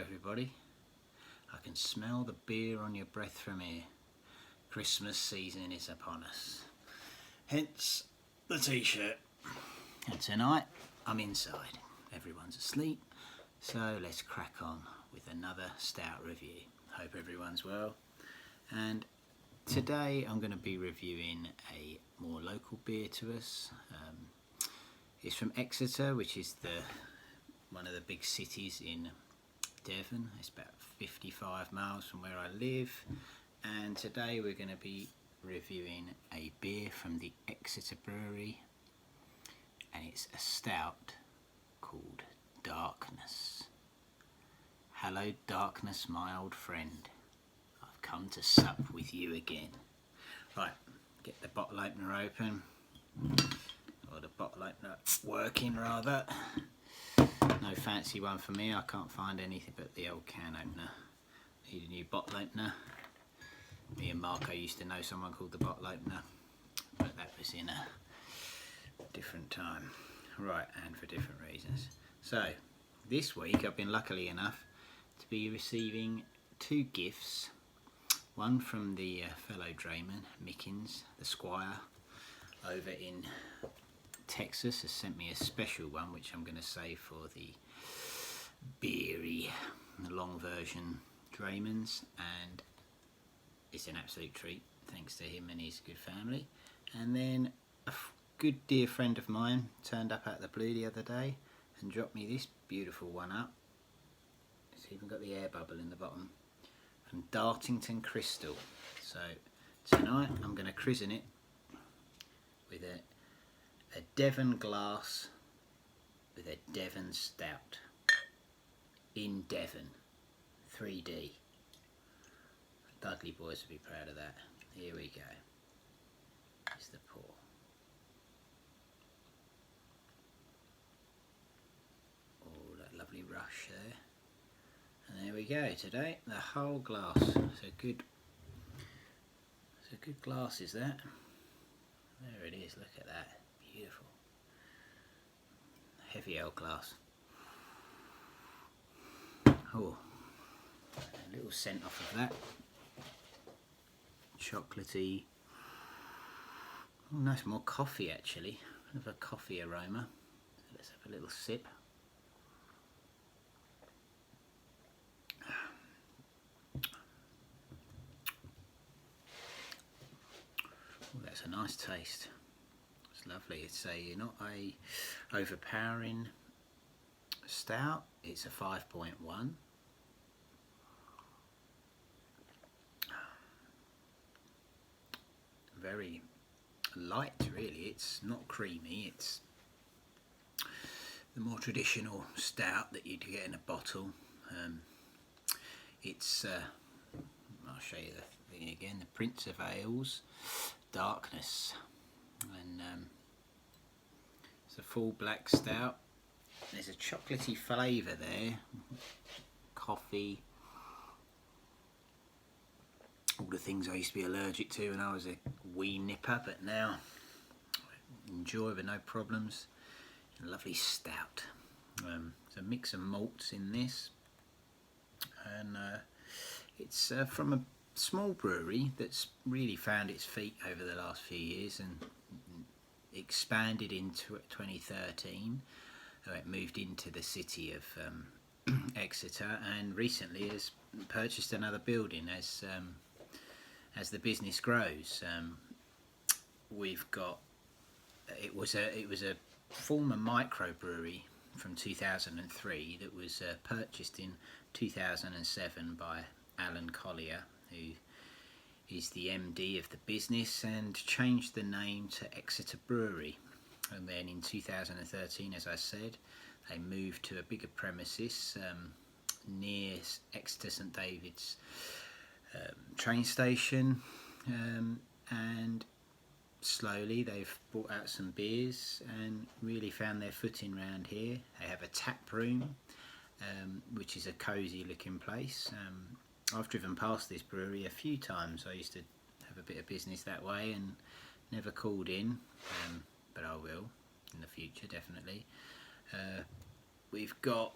everybody. I can smell the beer on your breath from here. Christmas season is upon us. Hence the t-shirt. And tonight I'm inside. Everyone's asleep. So let's crack on with another Stout review. Hope everyone's well. And today I'm going to be reviewing a more local beer to us. It's from Exeter, which is one of the big cities in Devon. It's about 55 miles from where I live, and today we're going to be reviewing a beer from the Exeter Brewery, and it's a stout called Darkness. Hello Darkness, my old friend. I've come to sup with you again. Right, get the bottle opener open, or the bottle opener working rather. No fancy one for me, I can't find anything but the old can opener. Need a new bottle opener. Me and Marco used to know someone called the bottle opener, but that was in a different time. Right, and for different reasons. So, this week I've been lucky enough to be receiving two gifts. One from the fellow drayman, Mickens, the Squire, over in Texas, has sent me a special one which I'm going to save for the beery, the long version DrayMen's, and it's an absolute treat thanks to him and his good family. And then a good dear friend of mine turned up out of the blue the other day and dropped me this beautiful one up. It's even got the air bubble in the bottom, from Dartington Crystal. So tonight I'm going to christen it with a Devon glass with a Devon Stout in Devon, 3D. Dudley boys will be proud of that. Here we go. Here's the pour. Oh, that lovely rush there. And there we go. Today, the whole glass. It's a good glass, is that? There it is. Look at that. Beautiful. Heavy old glass. Oh, a little scent off of that. Chocolatey. Oh, nice, more coffee actually. Kind of a coffee aroma. So let's have a little sip. Oh, that's a nice taste. It's lovely. It's not a overpowering stout. It's a 5.1. Very light, really. It's not creamy. It's the more traditional stout that you'd get in a bottle. I'll show you the thing again. The Prince of Ales, Darkness, and it's a full black stout. There's a chocolatey flavour there, coffee, all the things I used to be allergic to when I was a wee nipper, but now I enjoy with no problems. A lovely stout. It's a mix of malts in this, and it's from a small brewery that's really found its feet over the last few years and expanded into 2013. It moved into the city of Exeter, and recently has purchased another building as the business grows. We've got it was a former microbrewery from 2003 that was purchased in 2007 by Alan Collier, who is the MD of the business, and changed the name to Exeter Brewery. And then in 2013, as I said, they moved to a bigger premises near Exeter St David's train station, and slowly they've brought out some beers and really found their footing round here. They have a tap room, which is a cosy looking place. I've driven past this brewery a few times. I used to have a bit of business that way and never called in, but I will in the future, definitely. We've got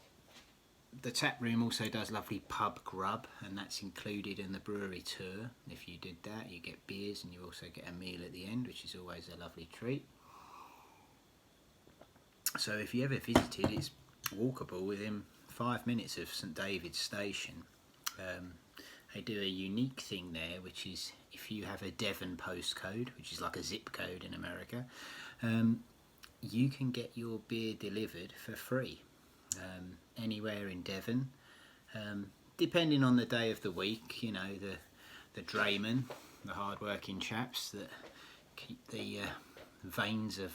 the tap room also does lovely pub grub, and that's included in the brewery tour. If you did that, you get beers and you also get a meal at the end, which is always a lovely treat. So if you ever visited, it's walkable within 5 minutes of St David's Station. They do a unique thing there, which is if you have a Devon postcode, which is like a zip code in America, you can get your beer delivered for free anywhere in Devon, depending on the day of the week. You know, the DrayMen, the hard-working chaps that keep the veins of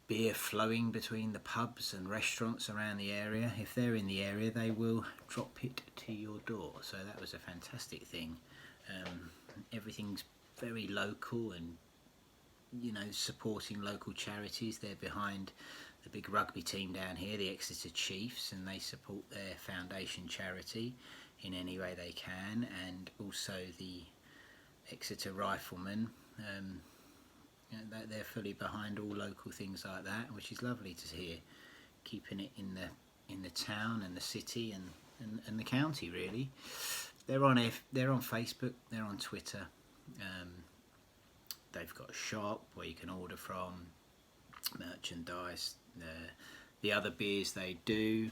beer flowing between the pubs and restaurants around the area. If they're in the area, they will drop it to your door. So that was a fantastic thing. Everything's very local, and you know, supporting local charities. They're behind the big rugby team down here, the Exeter Chiefs, and they support their foundation charity in any way they can, and also the Exeter Riflemen. They're fully behind all local things like that, which is lovely to hear, keeping it in the town and the city and the county really. They're on Facebook, they're on Twitter. They've got a shop where you can order from, merchandise. The other beers they do,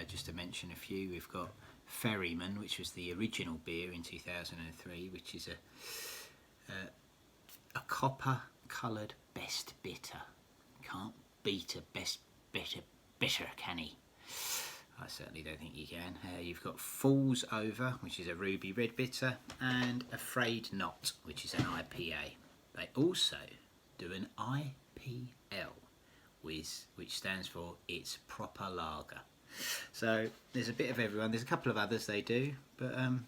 just to mention a few, we've got Ferryman, which was the original beer in 2003, which is a copper coloured best bitter. Can't beat a best bitter, can he? I certainly don't think you can. You've got Falls Over, which is a ruby red bitter, and Afraid Not, which is an IPA. They also do an IPL, which stands for It's Proper Lager. So there's a bit of everyone. There's a couple of others they do, but a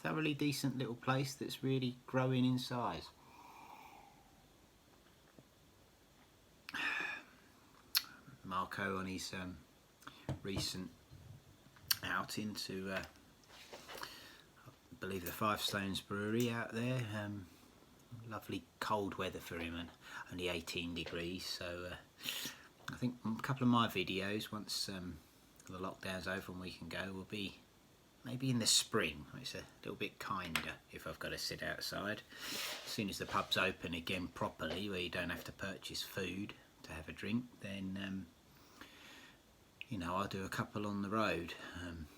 thoroughly decent little place that's really growing in size. Marco on his recent outing to I believe the Five Stones Brewery out there. Lovely cold weather for him, and only 18 degrees, so I think a couple of my videos, once the lockdown's over and we can go, will be maybe in the spring. It's a little bit kinder if I've got to sit outside. As soon as the pub's open again properly, where you don't have to purchase food to have a drink, then you know, I'll do a couple on the road.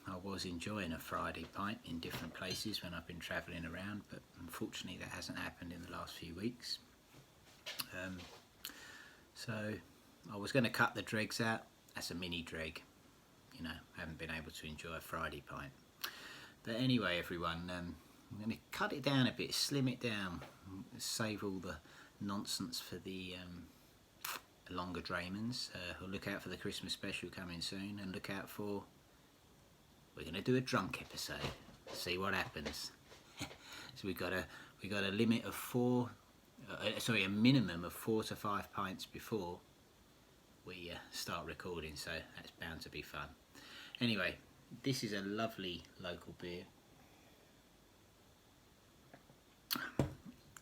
I was enjoying a Friday pint in different places when I've been travelling around, but unfortunately that hasn't happened in the last few weeks. So I was going to cut the dregs out. That's a mini dreg. You know, haven't been able to enjoy a Friday pint. But anyway, everyone, I'm going to cut it down a bit, slim it down, save all the nonsense for the longer DrayMen's. We'll look out for the Christmas special coming soon, and look out for, we're going to do a drunk episode, see what happens. So we got a limit of a minimum of 4 to 5 pints before we start recording, so that's bound to be fun. Anyway, this is a lovely local beer.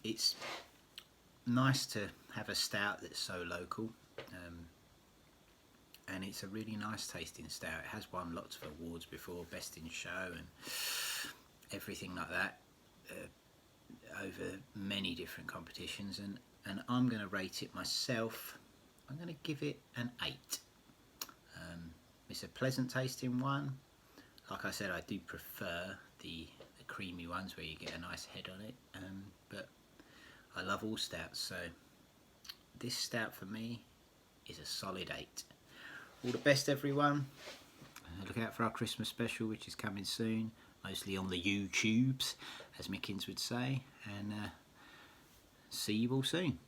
It's nice to have a stout that's so local, and it's a really nice tasting stout. It has won lots of awards before, Best in Show and everything like that, over many different competitions, and I'm going to rate it myself. I'm going to give it an 8. It's a pleasant tasting one. Like I said, I do prefer the creamy ones where you get a nice head on it, but I love all stouts, so this stout for me is a solid 8. All the best, everyone. Look out for our Christmas special, which is coming soon, mostly on the YouTubes, as Mickens would say, and see you all soon.